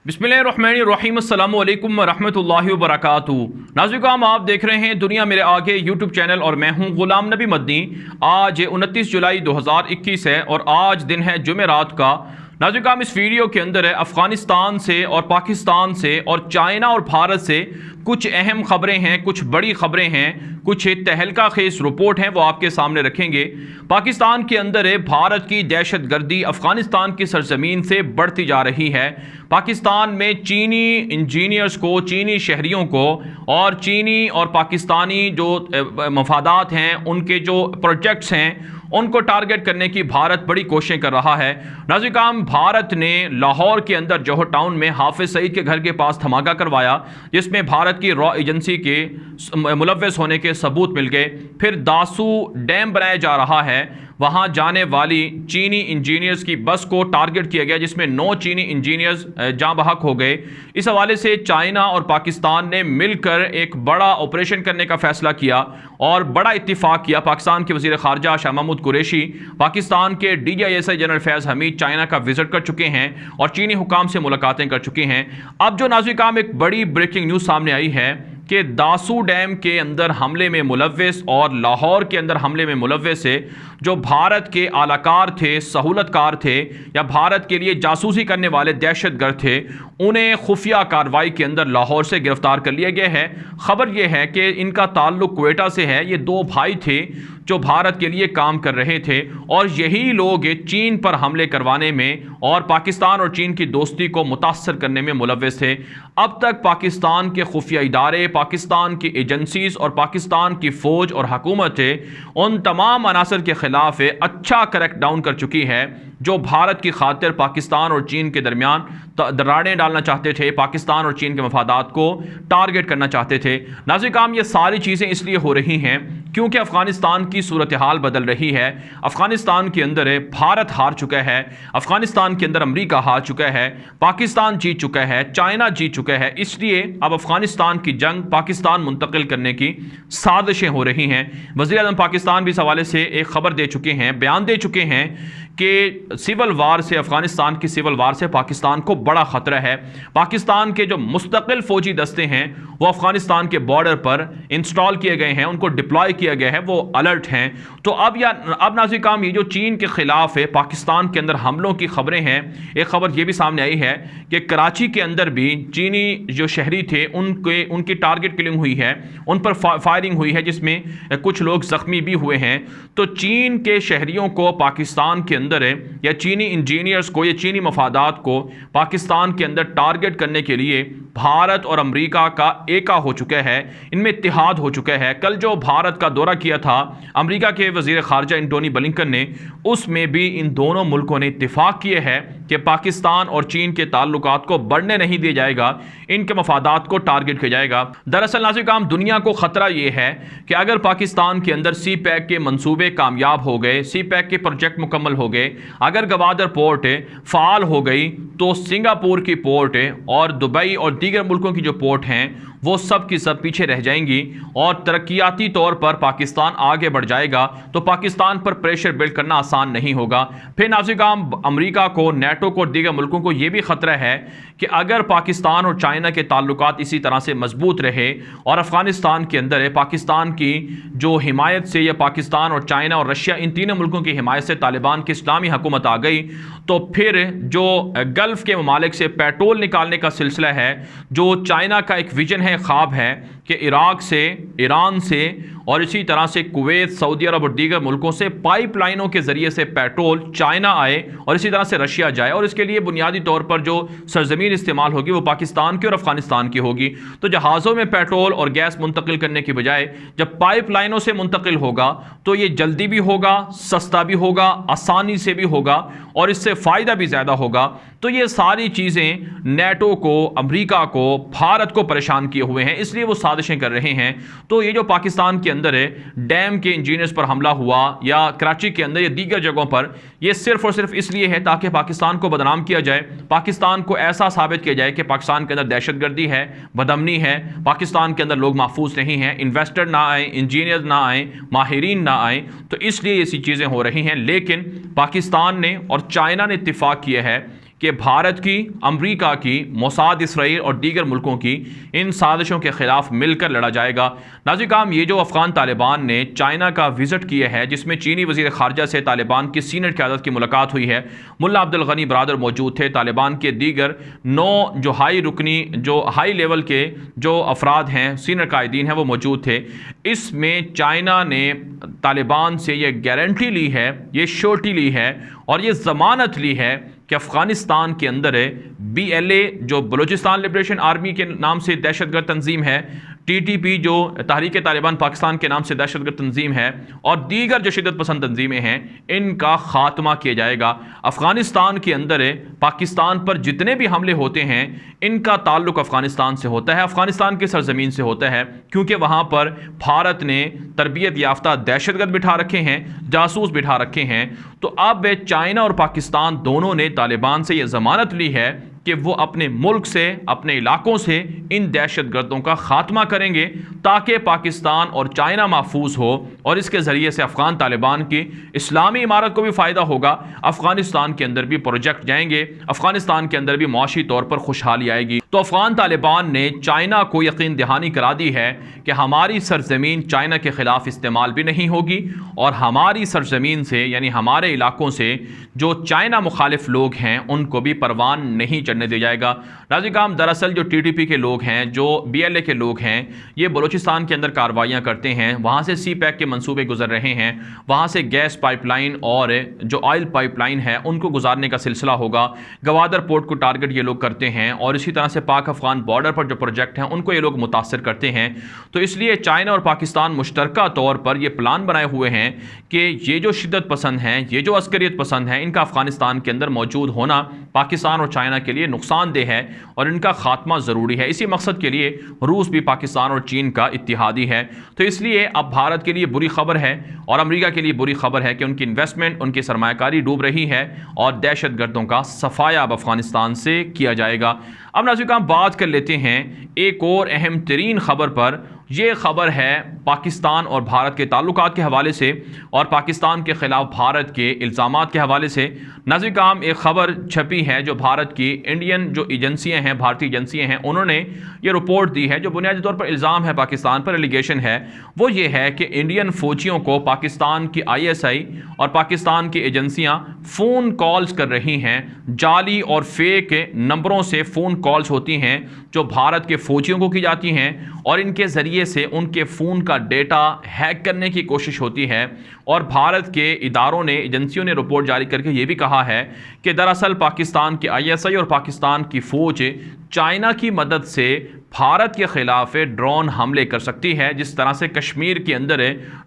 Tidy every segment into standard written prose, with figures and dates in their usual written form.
बिस्मिल्लाहिर्रहमानिर्रहीम अस्सलामु अलैकुम वरहमतुल्लाहि वबरकातुहू। नाज़रीन, आप देख रहे हैं दुनिया मेरे आगे यूट्यूब चैनल और मैं हूं गुलाम नबी मदनी। आज 29 जुलाई 2021 है और आज दिन है जुमेरात का। नाज़रीन, इस वीडियो के अंदर है अफ़गानिस्तान से और पाकिस्तान से और चाइना और भारत से कुछ अहम खबरें हैं, कुछ बड़ी खबरें हैं, कुछ तहलका खेज रिपोर्ट हैं, वो आपके सामने रखेंगे। पाकिस्तान के अंदर है भारत की दहशतगर्दी अफ़गानिस्तान की सरजमीन से बढ़ती जा रही है। पाकिस्तान में चीनी इंजीनियर्स को, चीनी शहरियों को और चीनी और पाकिस्तानी जो मफादात हैं, उनके जो प्रोजेक्ट्स हैं, उनको टारगेट करने की भारत बड़ी कोशिशें कर रहा है। नाज़रीन, भारत ने लाहौर के अंदर जौहर टाउन में हाफिज सईद के घर के पास धमाका करवाया, जिसमें भारत की रॉ एजेंसी के मुलव्वस होने के सबूत मिल गए। फिर दासू डैम बनाया जा रहा है, वहां जाने वाली चीनी इंजीनियर्स की बस को टारगेट किया गया, जिसमें 9 चीनी इंजीनियर्स जाँ बहक हो गए। इस हवाले से चाइना और पाकिस्तान ने मिलकर एक बड़ा ऑपरेशन करने का फैसला किया और बड़ा इत्तिफाक किया। पाकिस्तान के वज़ीर ख़ारजा शाह महमूद कुरैशी, पाकिस्तान के DGISI जनरल फैज़ हमीद चाइना का विजिट कर चुके हैं और चीनी हुकाम से मुलाकातें कर चुके हैं। अब जो नाज़रीन एक बड़ी ब्रेकिंग न्यूज़ सामने आई है कि दासू डैम के अंदर हमले में मुलव्वस और लाहौर के अंदर हमले में मुलव्वस है जो भारत के आलाकार थे, सहूलतकार थे या भारत के लिए जासूसी करने वाले दहशतगर्द थे, उन्हें खुफिया कार्रवाई के अंदर लाहौर से गिरफ्तार कर लिया गया है। खबर यह है कि इनका ताल्लुक क्वेटा से है। ये 2 भाई थे जो भारत के लिए काम कर रहे थे और यही लोग चीन पर हमले करवाने में और पाकिस्तान और चीन की दोस्ती को मुतासर करने में मुलव्वस थे। अब तक पाकिस्तान के खुफिया इदारे, पाकिस्तान की एजेंसीज और पाकिस्तान की फ़ौज और हुकूमत उन तमाम अनासर के ख़िलाफ़ अच्छा क्रैकडाउन कर चुकी है जो भारत की खातिर पाकिस्तान और चीन के दरमियान दरारें डालना चाहते थे, पाकिस्तान और चीन के मफादात को टारगेट करना चाहते थे। नाज़रीन, ये सारी चीज़ें इसलिए हो रही हैं क्योंकि अफ़गानिस्तान की सूरत हाल बदल रही है। अफ़गानिस्तान के अंदर भारत हार चुका है, अफ़गानिस्तान के अंदर अमेरिका हार चुका है, पाकिस्तान जीत चुका है, चाइना जीत चुका है। इसलिए अब अफ़गानिस्तान की जंग पाकिस्तान मुंतकिल करने की साजिशें हो रही हैं। वज़ीर आज़म पाकिस्तान भी इस हवाले से एक ख़बर दे चुके हैं, बयान दे चुके हैं कि सिविल वार से, अफ़गानिस्तान की सिविल वार से पाकिस्तान को बड़ा ख़तरा है। पाकिस्तान के जो मुस्तकिल फ़ौजी दस्ते हैं वो अफ़गानिस्तान के बॉर्डर पर इंस्टॉल किए गए हैं, उनको डिप्लॉय किया गया है, वो अलर्ट हैं। तो अब नाज़रीन, ये जो चीन के ख़िलाफ़ है पाकिस्तान के अंदर हमलों की ख़बरें हैं। एक ख़बर ये भी सामने आई है कि कराची के अंदर भी चीनी जो शहरी थे उनकी टारगेट किलिंग हुई है, उन पर फायरिंग हुई है, जिसमें कुछ लोग ज़ख्मी भी हुए हैं। तो चीन के शहरियों को पाकिस्तान के अंदर या चीनी इंजीनियर्स को या चीनी मफादात को पाकिस्तान के अंदर टारगेट करने के लिए भारत और अमेरिका का एका हो चुका है, इनमें इत्तिहाद हो चुका है। कल जो भारत का दौरा किया था अमेरिका के वज़ीर ख़ारजा एंटोनी ब्लिंकन ने, उसमें भी इन दोनों मुल्कों ने इत्तिफाक किए हैं कि पाकिस्तान और चीन के ताल्लुकात को बढ़ने नहीं दिया जाएगा, इनके मफादात को टारगेट किया जाएगा। दरअसल नाज़रीन, दुनिया को ख़तरा ये है कि अगर पाकिस्तान के अंदर CPEC के मंसूबे कामयाब हो गए, CPEC के प्रोजेक्ट मुकम्मल हो गए, अगर गवादर पोर्ट फ़ाल हो गई तो सिंगापुर की पोर्ट और दुबई और दीगर मुल्कों की जो पोर्ट हैं वो सब की सब पीछे रह जाएंगी और तरक्याती तौर पर पाकिस्तान आगे बढ़ जाएगा। तो पाकिस्तान पर प्रेशर बिल्ड करना आसान नहीं होगा। फिर नाज़रीन, अमेरिका को, नेटो को और दीगर मुल्कों को ये भी ख़तरा है कि अगर पाकिस्तान और चाइना के ताल्लुकात इसी तरह से मजबूत रहे और अफ़गानिस्तान के अंदर पाकिस्तान की जो हिमायत से, या पाकिस्तान और चाइना और रशिया इन तीनों मुल्कों की हिमायत से तालिबान की इस्लामी हुकूमत आ गई, तो फिर जो गल्फ़ के ममालिक से पेट्रोल निकालने का सिलसिला है, जो चाइना का एक विजन है, ख्वाब है कि इराक से, ईरान से और इसी तरह से कुवैत, सऊदी अरब और दीगर मुल्कों से पाइपलाइनों के ज़रिए से पेट्रोल चाइना आए और इसी तरह से रशिया जाए, और इसके लिए बुनियादी तौर पर जो सरजमीन इस्तेमाल होगी वो पाकिस्तान की और अफ़गानिस्तान की होगी। तो जहाज़ों में पेट्रोल और गैस मुंतकिल करने की बजाय जब पाइपलाइनों से मुंतकिल होगा तो ये जल्दी भी होगा, सस्ता भी होगा, आसानी से भी होगा और इससे फ़ायदा भी ज़्यादा होगा। तो ये सारी चीज़ें नेटो को, अमेरिका को, भारत को परेशान किए हुए हैं, इसलिए वो साजिशें कर रहे हैं। तो ये जो पाकिस्तान के अंदर डैम के इंजीनियर्स पर हमला हुआ या कराची के अंदर या दीगर जगहों पर, ये सिर्फ और सिर्फ इसलिए है ताकि पाकिस्तान को बदनाम किया जाए, पाकिस्तान को ऐसा साबित किया जाए कि पाकिस्तान के अंदर दहशतगर्दी है, बदअमनी है, पाकिस्तान के अंदर लोग महफूज नहीं हैं, इन्वेस्टर ना आए, इंजीनियर ना आए, माहिरीन ना आए। तो इसलिए ऐसी चीज़ें हो रही हैं। लेकिन पाकिस्तान ने और चाइना ने इत्तिफाक किया है कि भारत की, अमरीका की, मोसाद, इसराइल और दीगर मुल्कों की इन साजिशों के खिलाफ मिलकर लड़ा जाएगा। नाज़रीन काम, ये जो अफ़गान तालिबान ने चाइना का विज़िट किया है, जिसमें चीनी वज़ीर ख़ारजा से तालिबान की सीनियर क़यादत की मुलाकात हुई है, मुल्ला अब्दुल गनी बरादर मौजूद थे, तालिबान के दीगर 9 जो हाई लेवल के जो अफराद हैं, सीनियर कायदीन हैं, वो मौजूद थे। इसमें चाइना ने तालिबान से ये गारंटी ली है, ये श्योरिटी ली है और ये ज़मानत ली है कि अफ़गानिस्तान के अंदर BLA जो बलूचिस्तान लिबरेशन आर्मी के नाम से दहशतगर्द तंजीम है, TTP जो तहरीक तालिबान पाकिस्तान के नाम से दहशतगर्द तंजीम है और दीगर जो शिद्दत पसंद तंजीमें हैं, इनका खात्मा किया जाएगा। अफ़गानिस्तान के अंदर पाकिस्तान पर जितने भी हमले होते हैं, इनका ताल्लुक़ अफ़गानिस्तान से होता है, अफ़गानिस्तान की सरजमीन से होता है, क्योंकि वहाँ पर भारत ने तरबियत याफ्ता दहशतगर्द बिठा रखे हैं, जासूस बिठा रखे हैं। तो अब चाइना और पाकिस्तान दोनों ने तालिबान से यह ज़मानत ली है कि वो अपने मुल्क से, अपने इलाकों से इन दहशतगर्दों का खात्मा करेंगे ताकि पाकिस्तान और चाइना महफूज हो और इसके ज़रिए से अफ़गान तालिबान की इस्लामी इमारत को भी फ़ायदा होगा, अफ़गानिस्तान के अंदर भी प्रोजेक्ट जाएंगे, अफ़गानिस्तान के अंदर भी मुआशी तौर पर खुशहाली आएगी। तो अफ़गान तालिबान ने चाइना को यकीन दहानी करा दी है कि हमारी सरजमीन चाइना के ख़िलाफ़ इस्तेमाल भी नहीं होगी और हमारी सरजमीन से, यानी हमारे इलाकों से जो चाइना मुखालिफ लोग हैं, उनको भी परवान नहीं चढ़ने दिया जाएगा। नाज़रीन काम, दरअसल जो TTP के लोग हैं, जो BLA के लोग हैं, ये बलूचिस्तान के अंदर कार्रवाइयाँ करते हैं, वहाँ से CPEC के मंसूबे गुजर रहे हैं, वहाँ से गैस पाइपलाइन और जो ऑयल पाइपलाइन है उनको गुजारने का सिलसिला होगा। गवादर पोर्ट को टारगेट ये लोग करते हैं और इसी तरह से पाक अफ़गान बॉर्डर पर जो प्रोजेक्ट हैं उनको ये लोग मुतासर करते हैं। तो इसलिए चाइना और पाकिस्तान मुश्तरका तौर पर ये प्लान बनाए हुए हैं कि ये जो शिद्दत पसंद हैं, ये जो अस्करियत पसंद हैं, इनका अफ़गानिस्तान के अंदर मौजूद होना पाकिस्तान और चाइना के लिए नुकसानदेह है और इनका खात्मा ज़रूरी है। इसी मकसद के लिए रूस भी पाकिस्तान और चीन का इत्तिहादी है। तो इसलिए अब भारत के लिए बुरी खबर है और अमेरिका के लिए बुरी खबर है कि उनकी इन्वेस्टमेंट, उनकी सरमायाकारी डूब रही है और दहशतगर्दों का सफाया अब अफ़गानिस्तान से किया जाएगा। अब नाज़रीन हम बात कर लेते हैं एक और अहम तरीन खबर पर। यह खबर है पाकिस्तान और भारत के ताल्लुकात के हवाले से और पाकिस्तान के ख़िलाफ़ भारत के इल्ज़ामात के हवाले से। नाज़रीन काम, एक ख़बर छपी है जो भारत की इंडियन जो एजेंसियाँ हैं, भारतीय एजेंसियाँ हैं, उन्होंने ये रिपोर्ट दी है। जो बुनियादी तौर पर इल्ज़ाम है पाकिस्तान पर, एलिगेशन है, वो ये है कि इंडियन फ़ौजियों को पाकिस्तान की ISI और पाकिस्तान की एजेंसियाँ फ़ोन कॉल्स कर रही हैं। जाली और फेक नंबरों से फ़ोन कॉल्स होती हैं जो भारत के फ़ौजियों को की जाती हैं और इनके ज़रिए से उनके फ़ोन का डेटा हैक करने की कोशिश होती है। और भारत के इदारों ने, एजेंसियों ने रिपोर्ट जारी करके ये भी कहा है कि दरअसल पाकिस्तान की ISI और पाकिस्तान की फ़ौज चाइना की मदद से भारत के ख़िलाफ़ ड्रोन हमले कर सकती है, जिस तरह से कश्मीर के अंदर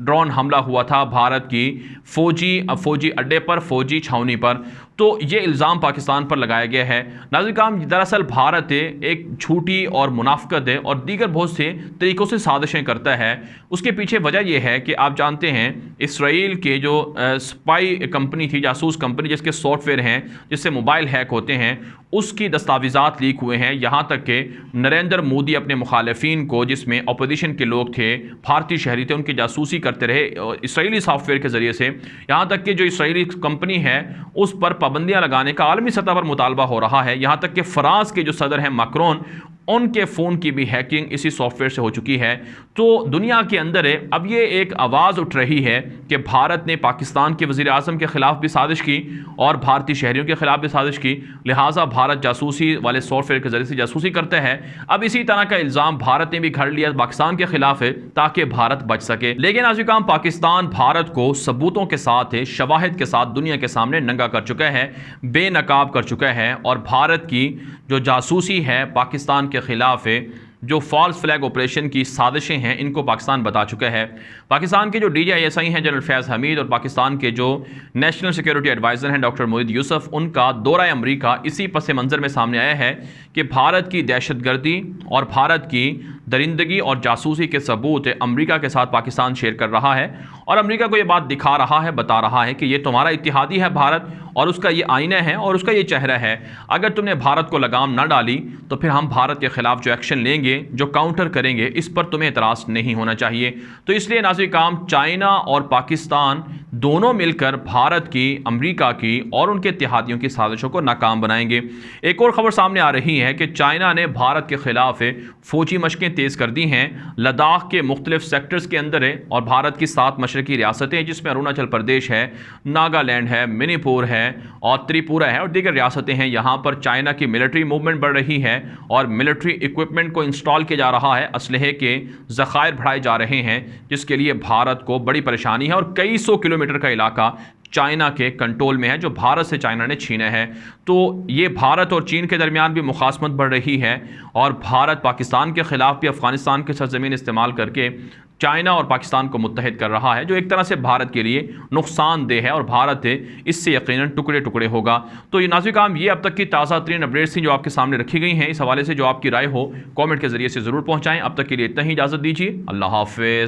ड्रोन हमला हुआ था भारत की फ़ौजी अड्डे पर, फ़ौजी छावनी पर। तो ये इल्ज़ाम पाकिस्तान पर लगाया गया है। नाज़रीन काम, दरअसल भारत एक झूठी और मुनाफ़िकत और दीगर बहुत से तरीक़ों से साजिशें करता है। उसके पीछे वजह यह है कि आप जानते हैं इसराइल के जो स्पाई कंपनी थी, जासूस कंपनी, जिसके सॉफ्टवेयर हैं जिससे मोबाइल हैक होते हैं, उसकी दस्तावेज़ात लीक हुए हैं। यहाँ तक कि नरेंद्र मोदी अपने मुखालिफिन को, जिसमें अपोजिशन के लोग थे, भारतीय शहरी थे, उनकी जासूसी करते रहे इसराइली सॉफ्टवेयर के ज़रिए से। यहाँ तक कि जो इसराइली कंपनी है उस पर पाबंदियाँ लगाने का आलमी सतह पर मुतालबा हो रहा है। यहाँ तक कि फ्रांस के जो सदर हैं मैक्रोन, उनके फ़ोन की भी हैकिंग इसी सॉफ्टवेयर से हो चुकी है। तो दुनिया के अंदर अब ये एक आवाज़ उठ रही है कि भारत ने पाकिस्तान के वज़ीर आज़म के ख़िलाफ़ भी साजिश की और भारतीय शहरियों के ख़िलाफ़ भी साजिश की, लिहाजा भारत जासूसी वाले सॉफ्टवेयर के ज़रिए से जासूसी करता है। अब इसी तरह का इल्ज़ाम भारत ने भी घर लिया पाकिस्तान के ख़िलाफ़ है ताकि भारत बच सके। लेकिन आज काम, पाकिस्तान भारत को सबूतों के साथ, शवाहिद के साथ दुनिया के सामने नंगा कर चुका है, बेनकाब कर चुका है और भारत की जो जासूसी है पाकिस्तान के ख़िलाफ़, जो फॉल्स फ्लैग ऑपरेशन की साजिशें हैं, इनको पाकिस्तान बता चुका है। पाकिस्तान के जो DGISI हैं जनरल फैज़ हमीद और पाकिस्तान के जो नेशनल सिक्योरिटी एडवाइज़र हैं डॉक्टर मोहिद यूसुफ, उनका दौरा अमरीका इसी पस मंज़र में सामने आया है कि भारत की दहशतगर्दी और भारत की दरिंदगी और जासूसी के सबूत अमरीका के साथ पाकिस्तान शेयर कर रहा है और अमरीका को ये बात दिखा रहा है, बता रहा है कि ये तुम्हारा इत्तिहादी है भारत और उसका ये आईना है और उसका ये चेहरा है। अगर तुमने भारत को लगाम ना डाली तो फिर हम भारत के ख़िलाफ़ जो एक्शन लेंगे, जो काउंटर करेंगे, इस पर तुम्हें एतराज़ नहीं होना चाहिए। तो इसलिए नाज़रीन काम, चाइना और पाकिस्तान दोनों मिलकर भारत की, अमेरिका की और उनके इत्तेहादियों की साजिशों को नाकाम बनाएंगे। एक और खबर सामने आ रही है कि चाइना ने भारत के खिलाफ फौजी मशकें तेज़ कर दी हैं। लद्दाख के मुख्तलिफ सेक्टर्स के अंदर है और भारत की 7 मशरकी रियासतें हैं, जिसमें अरुणाचल प्रदेश है, नागालैंड है, मणिपुर है और त्रिपुरा है और दीगर रियासतें हैं। यहाँ पर चाइना की मिलिट्री मूवमेंट बढ़ रही है और मिलिट्री इक्विपमेंट को इंस्टॉल किया जा रहा है, असलहे के ज़खायर बढ़ाए जा रहे हैं, जिसके लिए भारत को बड़ी परेशानी है और कई सौ किलोमीटर का इलाका चाइना के कंट्रोल में है, जो भारत से चाइना ने छीना है। तो ये भारत और चीन के दरमियान भी मुखासमत बढ़ रही है और भारत पाकिस्तान के खिलाफ भी अफगानिस्तान की सरजमीन इस्तेमाल करके चाइना और पाकिस्तान को मुत्तहिद कर रहा है, जो एक तरह से भारत के लिए नुकसानदेह है और भारत इससे यकीनन टुकड़े टुकड़े होगा। तो ये नाज़रीन, ये अब तक की ताज़ा तरीन अपडेट्स थी जो आपके सामने रखी गई हैं। इस हवाले से जो आपकी राय हो कमेंट के जरिए से ज़रूर पहुँचाएँ। अब तक के लिए इतना ही, इजाज़त दीजिए। अल्लाह हाफ़िज़।